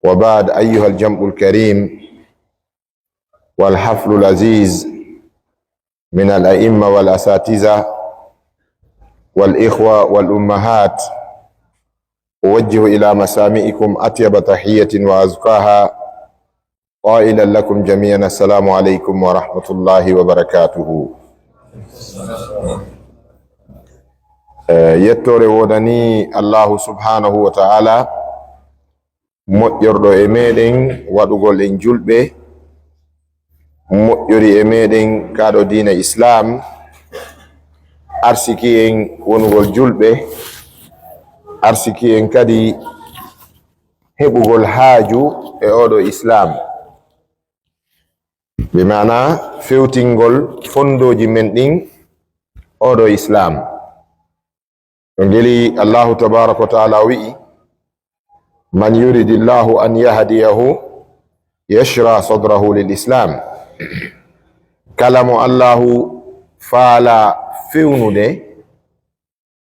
وبعد أيها الجمع الكريم والحفل العزيز من الأئمة والأساتذة والإخوة والأمهات، أوجه إلى مسامعكم أطيب تحية وأزكاها قائلا لكم جميعا السلام عليكم ورحمة الله وبركاته. yettore wodani Allah subhanahu wa ta'ala moƴƴorɗo e meɗen waɗugol en julɓe, moƴƴori e meɗen kaɗo diina islam, arsiki en wonugol julɓe, arsiki en kadi heɓugol haaju e oɗo islam, be mana fewtingol fondoji men ɗin oɗo islam. ngeli Allahu tabaraka wa ta'ala wi'i man yuridillahu an yahdiyahu yashra sadrahu lil islam. Kalamo Allahu faala fewnude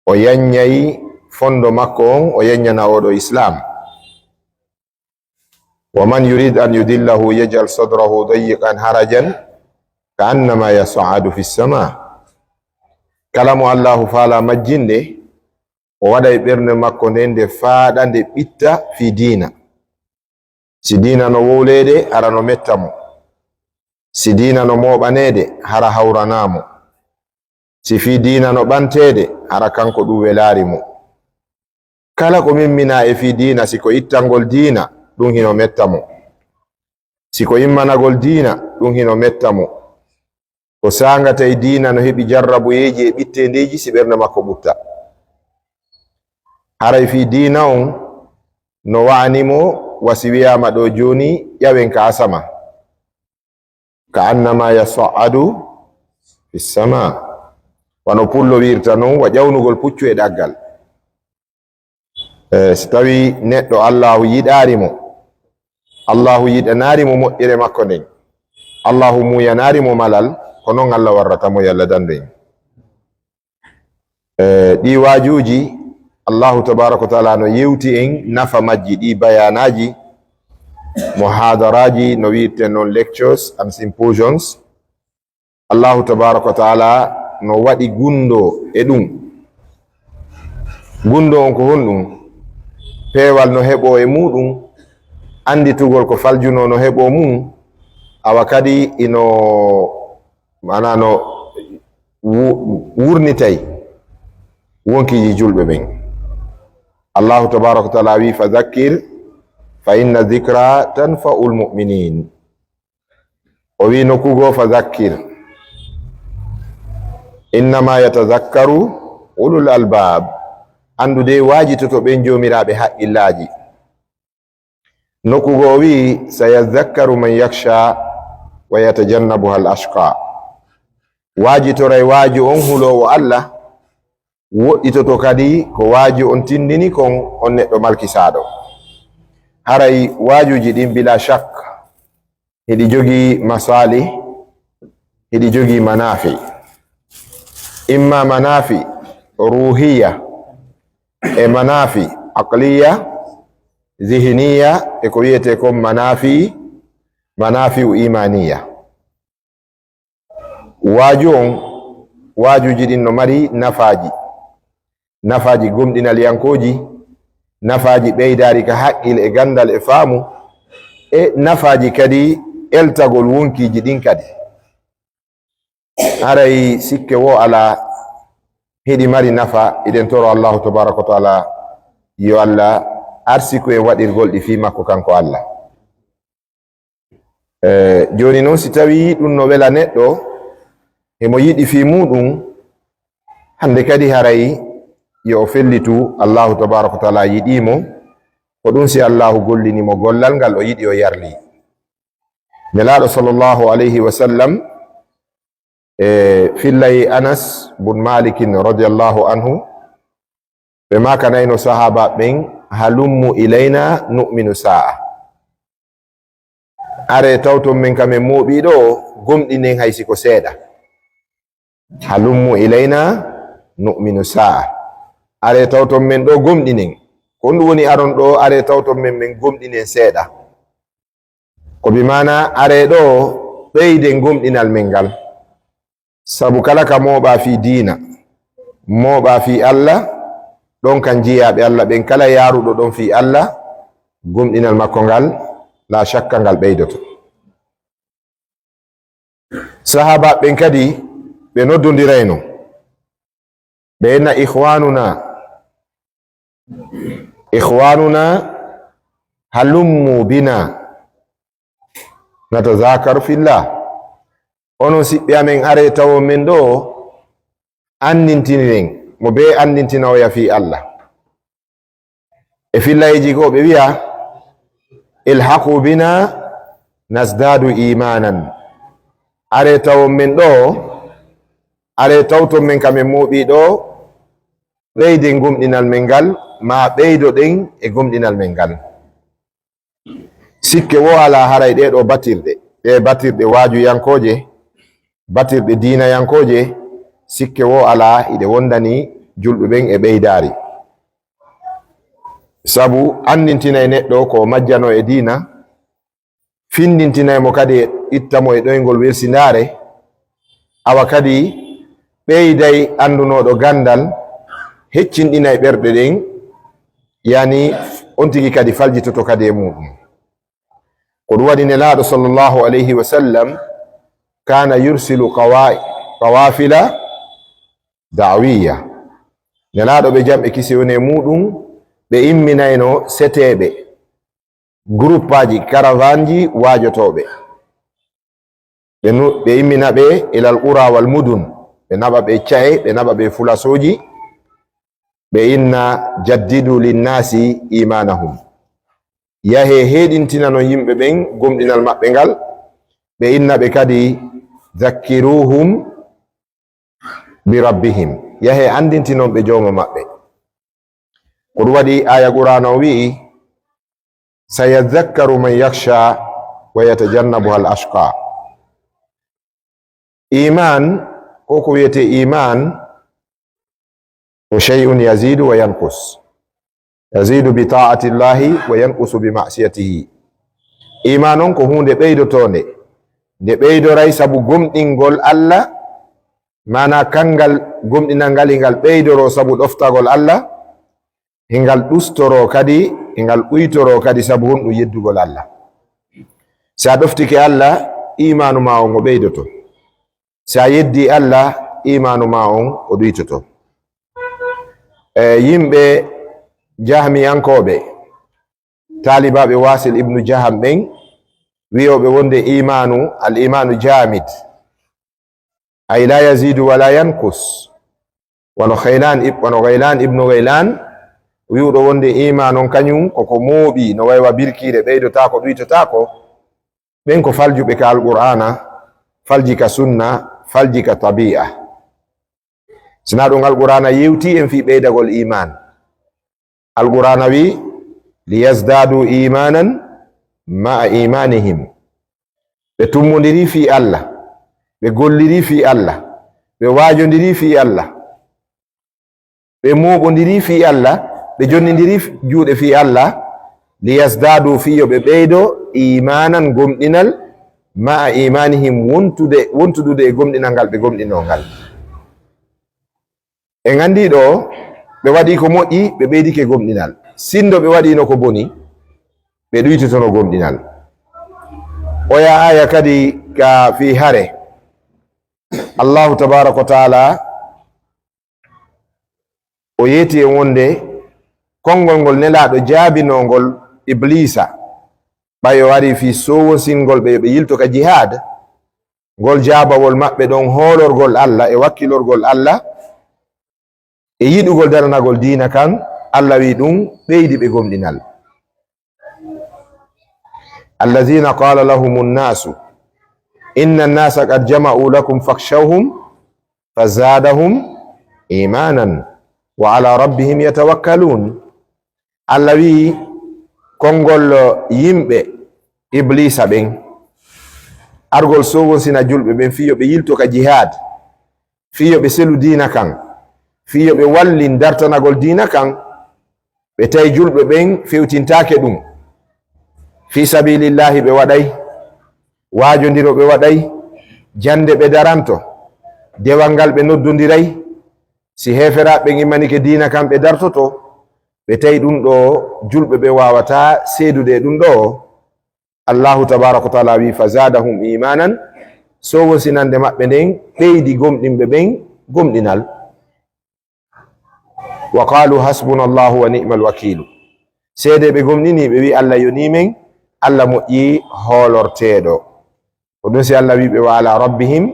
o yanyayi fondo makko on o yanyana oɗo islam. wa man yurid an yudillahu yaj'al sadrahu dayiqan harajan ka'annama yas'adu fis sama. Kalamo Allahu faala majjinde o waɗa e ɓernde makko nde faaɗa nde ɓitta fi diina. Si diina no wowlede hara no metta mo, si diina no moɓanede hara hawranamo, si fi diina no ɓantede hara kanko ɗum welari mo. Kala ko mimmina e fi diina siko ittangol diina ɗum hino metta mo, siko immanagol diina ɗum hino metta mo. Ko sangata e diina no heɓi jarrabuyeji e ɓittendeji si ɓernde makko ɓutta. haray fi diina on no wa'animo wasi wiyama ɗo joni ƴawen ka asama ka annama yas'adu fis sama, wano pullo wirta non wa ƴawnugol puccu e ɗaggal. Si tawi neɗɗo Allahu yiɗarimo, Allahu yiɗanarimo moƴƴere makko nden, Allahu muyanarimo malal, ko non Allah warratamo yalla dando en. Ɗi wajuji Allahu tabaraka wa ta'ala no yewti en nafa majji ɗi bayanaji muhadaraji no wi'ete non lectures and symposiums. Allahu tabaraka wa ta'ala no waɗi gundo e ɗum. Gundo on ko honɗum peewal no heɓo e muɗum, anditugol ko faljuno no heɓo mum, awa kadi ino mana no wurnitay wonkiji julɓe ɓen. Allahu tabaraka wa ta'ala wi fadhakkir fa inna dhikra tanfa'ul mu'minin. O wi nokugo fadhakkir innama yatadhakkaru ulul albab. Andude wajitoto ɓen jomiraɓe haqqillaji. Nokugo o wi sayadhakkaru man yakhsha wa yatajannabuha al ashqa. Wajitoray waji on hulowo Allah, woɗɗitoto kadi ko waji on tindini kon on neɗɗo malkisaɗo. haray wajuji ɗin bila shak hiɗi jogi masali, hiɗi jogi manafi. Imma manafi ruhiya e manafi aqliya zihniya e ko wiyete kon manafi imaniya. Waju on wajuji ɗin no mari nafaji gomɗinal yankoji, nafaji ɓeydari ka haqqil e gandal e faamu, e nafaji kadi eltagol wonkiji ɗin kadi. haray sikke wo ala heɗi mari nafa. Iɗen toro Allahu tabaraka wa ta'ala yo Allah arsiku e waɗirgol ɗi fi makko kanko Allah. Joni noon si tawi ɗum no wela neɗɗo emo yiɗi fi muɗum, hande kadi haray yo fellitu Allahu tabaraka wa ta'ala yiɗimo ko ɗum si Allahu gollinimo gollal ngal o yiɗi o yarli. Nelaɗo sallallahu alayhi wa sallam fillay Anas bun Malikin radiyallahu anhu ɓe makanayno sahaba ɓen halummu ilayna nu'minu sa'a. Are tawton men kamen moɓiɗo gomɗinen haysi ko seeɗa. halummu ilayna nu'minu sa'a. Are tawton men ɗo gomɗinen ko ɗum woni aron ɗo are tawto min gomɗinen seeɗa ko bi mana are ɗo ɓeyde gomɗinal men ngal sabu kala ka mooɓa fi diina mooɓa fi Allah ɗon kan jiyaɓe Allah ɓen kala yaruɗo ɗon fi Allah gomɗinal makko ngal la shakka ngal ɓeydoto. Sahaba ɓen kadi ɓe noddodirayno ɓe enna ikhwanuna halummu bina natazakaru fillah, onon siɓɓe amen are tawo men ɗo andintinen mo be andintinoya fi Allah e fillayeji ko ɓe wiya ilhaqu bina nasdadu imanan, are tawo men ɗo are tawton men kamen moɓi ɗo ɓeyden gomɗinal men ngal ma ɓeydo ɗen e gomɗinal men ngal. Sikke wo ala haray ɗeɗo batirɗe ɗe batirɗe wajuyankoje batirɗe dinayankoje sikke wo ala iɗe wondani julɓe ɓen e ɓeydari, sabu andintinay neɗɗo ko majjano e dina, findintinay mo kadi ittamo e ɗoygol wersindare, awa kadi ɓeyday andunoɗo gandal heccinɗinay ɓerɗe ɗen, yani on tigi kadi faljitoto kadi e muɗum. ko ɗum waɗi nelaɗo sallllahu alayhi wa sallam kana yursilu qawafila da'wiya, nelaɗo ɓe jamɓe kisi woni e muɗum ɓe imminayno seteɓe groupe aji caravanji wajotoɓe ɓe immina ɓe ilal qura wal mudun, ɓe naɓa ɓe caye, ɓe naɓa ɓe fulasoji, ɓe inna jaddidu linnasi imanahum, yahe heɗintinano yimɓe ɓen gomɗinal maɓɓe ngal, ɓe inna ɓe kadi zakkiruhum bi rabbihim, yahe andintinon ɓe joma maɓɓe. ko ɗum waɗi aya qur'ana o wi'i sayadhakkaru man yakhsha wa yatajannabuha al ashqa. Iman ko ko wiyete iman o shay'un yazidu wa yanqus, yazidu bi ta'ati llahi wa yanqusu bi ma'siyatihi. Iman on ko hunde ɓeydotonde nde ɓeydoray sabu gomɗingol Allah, mana kangal gomɗinal ngal ngal ɓeydoro sabu ɗoftagol Allah, hingal ɗustoro kadi hingal ɓuytoro kadi sabu honɗum yeddugol Allah. sa ɗoftike Allah imanu ma on o ɓeydoto, sa yeddi Allah imanu ma on o ɗuytoto. Yimɓe jahmiyankoɓe talibaɓe Wasil ibnu Jaham ɓen wiyoɓe wonde imanu al imanu jamid, ay la yazidu wala yankus, wono Ghaylan ibnu Ghaylan wiwɗo wonde iman on kañum koko mooɓi no waywa birkire ɓeydotako ɗuytotako. ɓen ko faljuɓe ka alqur'ana, falji ka sunna, falji ka tabi'a. sina ɗum alqur'ana yewti en fi ɓeydagol iman. alqur'ana wi liyazdadu imanan ma'a imanihim, ɓe tummodiri fi Allah, ɓe golliri fi Allah, ɓe wajodiri fi Allah, ɓe moɓodiri fi Allah, ɓe jonnidiri juuɗe fi Allah, liyazdadu fiyo ɓe ɓeydo imanan gomɗinal ma'a imanihim wontudude e gomɗinal ngal ɓe gomɗino ngal. En andi ɗo ɓe waɗi ko moƴƴi ɓe ɓeydike gomɗinal, sindo ɓe waɗino ko boni ɓe ɗuytotono gomɗinal. oya aya kadi ka fi hare Allahu tabaraka wa taala o yeti en wonde konngol ngol nelaɗo jaabinongol iblisa ɓayo wari fi sowosingol ɓe yilto ka jihad, ngol jaabawol maɓɓe ɗon hoolorgol Allah e wakkilorgol Allah e yiɗugol daranagol diina kan, Allah wi ɗum ɓeydi ɓe gomɗinal. allazina qala lahum nnasu inna nnasa qad jama'u lakum fakhshawhum fazadahum imanan wa ala rabbihim yatawakkalun. Allah wi konngol yimɓe iblisa ɓen argol sowonsina julɓe ɓen fiyo ɓe yilto ka jihad, fiyo ɓe selu diina kan, fiyo ɓe walli dartanagol diina kan, ɓe tawi julɓe ɓen fewtintake ɗum fi sabilillahi ɓe waɗay, waajodiro ɓe waɗay, jande ɓe daranto, dewal ngal ɓe noddodiray, si heferaɓe ɓe immanike dina kam ɓe dartoto, ɓe tawi ɗum ɗo julɓe ɓe wawata seedude ɗum ɗo, allahu tabaraka wa taala wi fa zadahum imanan, so wosinande maɓɓe nden ɓeydi gomɗinɓe ɓen gomɗinal. wa qalu hasbuna allahu wa ni'mal wakilu, seede ɓe gomɗini ɓe wi allah yonimen, allah moƴƴi hoolorteɗo. ko ɗum si allah wi ɓe wa ala rabbihim,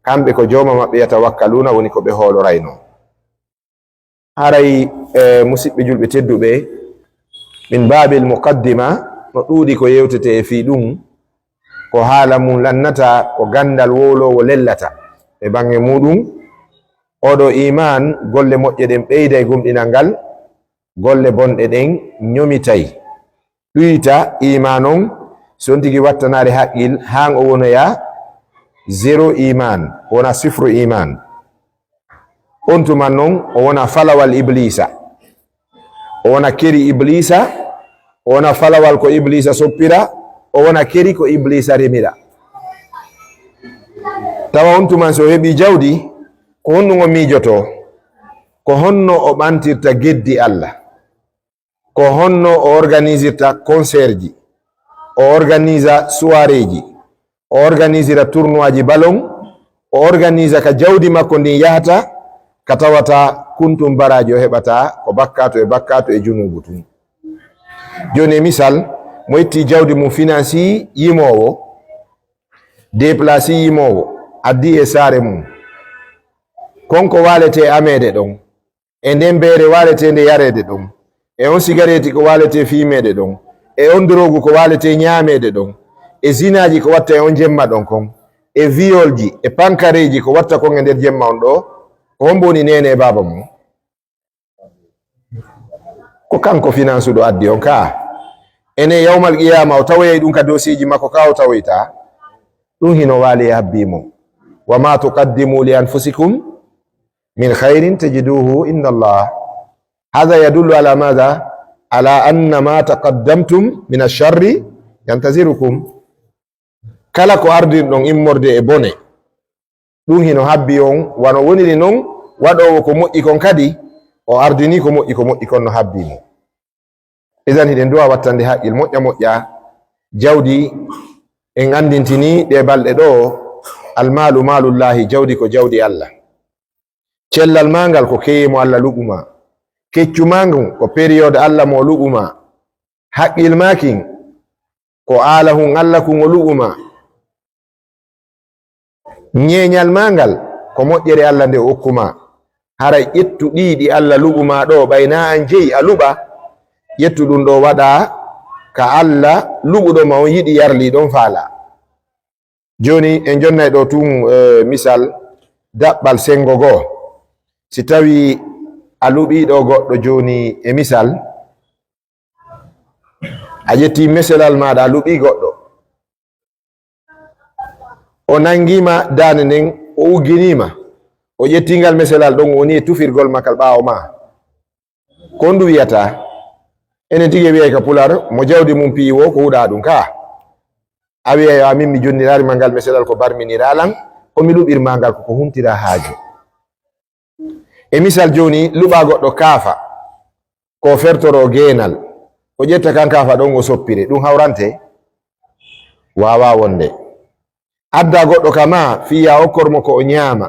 kamɓe ko joma maɓɓe yatawakkaluna, woni ko ɓe hoolorayno. haray musidɓe julɓe tedduɓe, min babil muqaddima no ɗuuɗi ko yewtete e fi ɗum, ko haala mum lannata ko gandal wolowo lellata e bange muɗum. oɗo iman golle moƴƴe ɗen ɓeyda e gumɗinal ngal, golle bonɗe ɗen ñomitay, ɗuyita iman on, son tigi wattanare haqqil han o wonoya zéro iman, wona sifru iman. on tuman noon o wona falawal iblisa, o wona keri iblisa, o wona falawal ko iblisa soppira, o wona keri ko iblisa remira. tawa on tuman so heɓi jawdi, ko honno o miijoto, ko honno o ɓantirta geddi Allah, ko honno o organisirta concert ji, o organisa soirée ji, o organisira tournoi ji ballon, o organisa ka jawdi makko ndin yahata, ka tawata kuntum baraji o heɓata ko bakkato e bakkato e junubu tun. joni misal, mo itti jawdi mum financi yimowo, déplaci yimowo, addi e saare mum, konko walete amede ɗon, e nden beere walete nde yarede ɗon, e on sigareti ko walete fimede ɗon, e on drogu ko walete ñamede ɗon, e zinaji ko watta e on jemma ɗon kon, e violji e pankareji ko watta kon e nder jemma on ɗo, ko hon boni nene e baba mum? ko kanko finance ɗo addi on ka. ene yawmal qiyama o tawoyay ɗum ka dosiji makko ka o tawoyta ɗum hino waali e habbimo. wa ma tuqaddimu li anfusikum min khairin tajiduhu inda Allah. hada yadullu ala madha, ala anna ma taqaddamtum min alsharri yantazirukum. kala ko ardin ɗon immorde e bone, ɗum hino habbi on, wano woniri noon waɗowo ko moƴƴi kon kadi o ardini ko moƴƴi kon no habbimo. idan hiɗen duwa wattande haqqil moƴƴa moƴƴa. jawdi en andintini ɗe balɗe ɗo, almalu malullahi, jawdi ko jawdi Allah. cellal mangal ko keyemo Allah luɓuma, keccu mangu ko période Allah mo luɓuma, haqqil makin ko alahun Allah kun o luɓuma, ñeñal mangal ko moƴƴere Allah nde okkuma. haray ƴettu ɗiɗi Allah luɓuma ɗo, ɓayna an jeyi a luɓa, ƴettu ɗum ɗo waɗa ka Allah luɓuɗoma on yiɗi yarli ɗon faala. joni en jonnay ɗo tun misal daɓɓal sengo goo, si tawi a luɓiɗo goɗɗo joni e misal, a ƴetti meselal maɗa a luɓi goɗɗo, o nangima dande nden, o ugginima, o ƴettingal meselal ɗon, woni e tufirgol makal ɓawo ma, ko ndu wiyata? enen tigi wiyay ka pular, mo jawdi mum piiwo ko huɗa ɗum ka. a wiyay a min mi jonnirari mangal meselal ko barminiralan, ko mi luɓirma ngal koko humtira haaju. e misal joni luɓa goɗɗo kaafa ko fertoro geenal, o ƴetta kan kaafa ɗon o soppire, ɗum hawrante? wawa wonde. adda goɗɗo kama fiya okkormo ko o ñaama,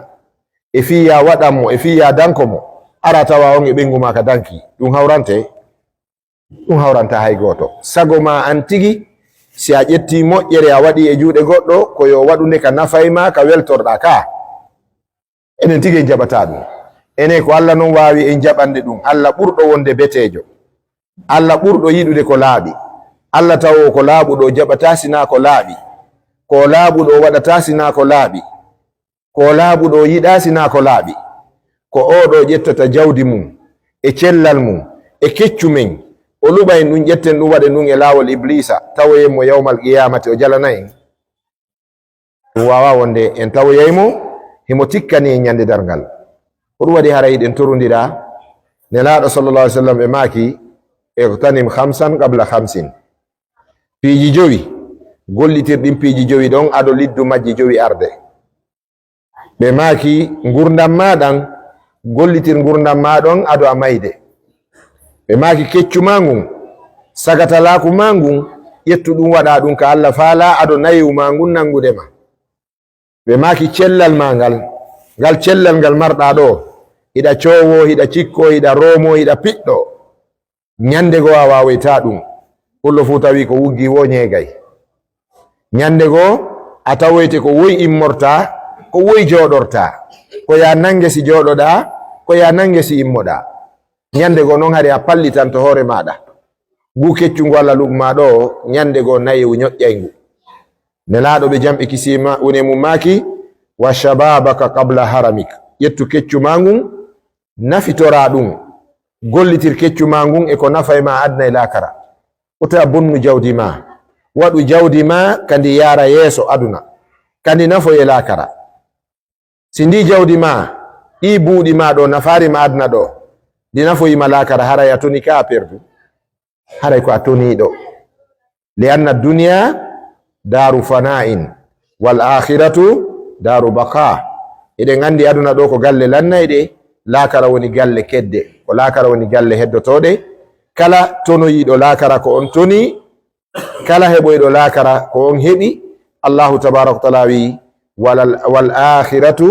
e fiya waɗanmo, e fiya dankomo, ara tawa on e ɓengu ma ka danki, ɗum hawrante? ɗum hawranta hay goto. sago ma an tigi, si a ƴetti moƴƴere a waɗi e juuɗe goɗɗo, ko yo waɗunde ka nafayma, ka weltorɗa ka, enen tigi en jaɓata ɗum. ene ko Allah non wawi en jaɓande ɗum. Allah ɓurɗo wonde betejo, Allah ɓurɗo yiɗude ko laaɓi, Allah tawo ko laaɓuɗo jaɓata sina ko laaɓi, ko laaɓuɗo waɗata sina ko laaɓi, ko laaɓuɗo yiɗa sina ko laaɓi. ko oɗo ƴettata jawdi mum e cellal mum e keccu men, o luɓa en ɗum, ƴetten ɗum waɗe ɗum e laawol iblisa, tawoyenmo yawmal qiyamati o jalana en. ɗum wawa wonde en tawoyaymo himo tikkani en ñande dargal. ko ɗum waɗi hara yiɗen torudira. Nelaaɗo sallallahu alaihi wasallam ɓe maaki اغتنم خمسا قبل خمس piiji jowi gollitirɗin piiji jowi ɗon aɗo liddu majji jowi arde ɓe maaki gurdam maɗan gollitir gurdam maɗon aɗo a mayde ɓe maaki keccu ma ngun sagatalaku ma ngun ƴettu ɗum waɗa ɗum ka Allah faala aɗo nayiwu ma ngun nangudema ɓe maaki cellal ma ngal cellal ngal marɗa ɗo hiɗa cowo hiɗa cikko hiɗa romo hiɗa piɗɗo ñande go a wawayta ɗum pullo fu tawi ko wuggi wo ñeegay ñande go a tawoyte ko woyi immorta ko woyi joɗorta ko ya nange si joɗoɗa ko ya nange si immoɗa ñande go noon hari a pallitanto hoore maɗa gu keccungo Allah lugma ɗo ñande go nayiwu ñoƴƴaygu nelaɗo ɓe jamɓe kisima woni mum maaki wa shababaka qabla haramik ƴettu keccu ma ngun nafitora ɗum gollitir keccu ma ngun e ko nafay ma adna e lakara ota bonnu jawdi ma waɗu jawdi ma kandi yara yeeso aduna kandi nafo e lakara si ndi jawdi ma ɗi buuɗi ma ɗo nafari ma adna ɗo ndi nafoyima lakara haray a toni ka a perdu haray ko a toniɗo li anna duniya daru fana'in wal akhiratu daru baqa eɗen andi aduna ɗo ko galle lannayɗe lakara woni galle kedde ko lakara woni galle heddotoɗe kala tonoyiɗo lakara ko on toni kala heɓoyɗo lakara ko on heɓi Allahu tabaraka wa taala wi wal akhiratu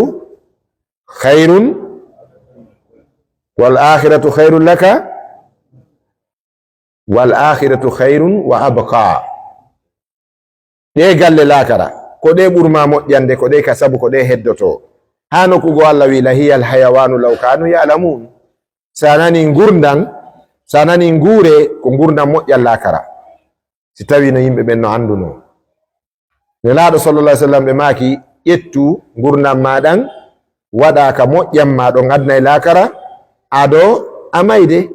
khairun laka wal akhiratu khairun wa abqa ɗe galle lakara ko ɗe ɓurma moƴƴande ko ɗe ka sabu ko ɗe heddoto ha nokkugo Allah wi lahiyal hayawanu law kanu ya'lamun sanani gurdan sanani ngure ko gurdam moƴƴal lakara si tawi no yimɓe ɓen no anduno nelaɗo sallallahu alaihi wasallam ɓe maaki ƴettu gurdam maɗan waɗa ka moƴƴam ma ɗon adna e lakara aɗo a mayde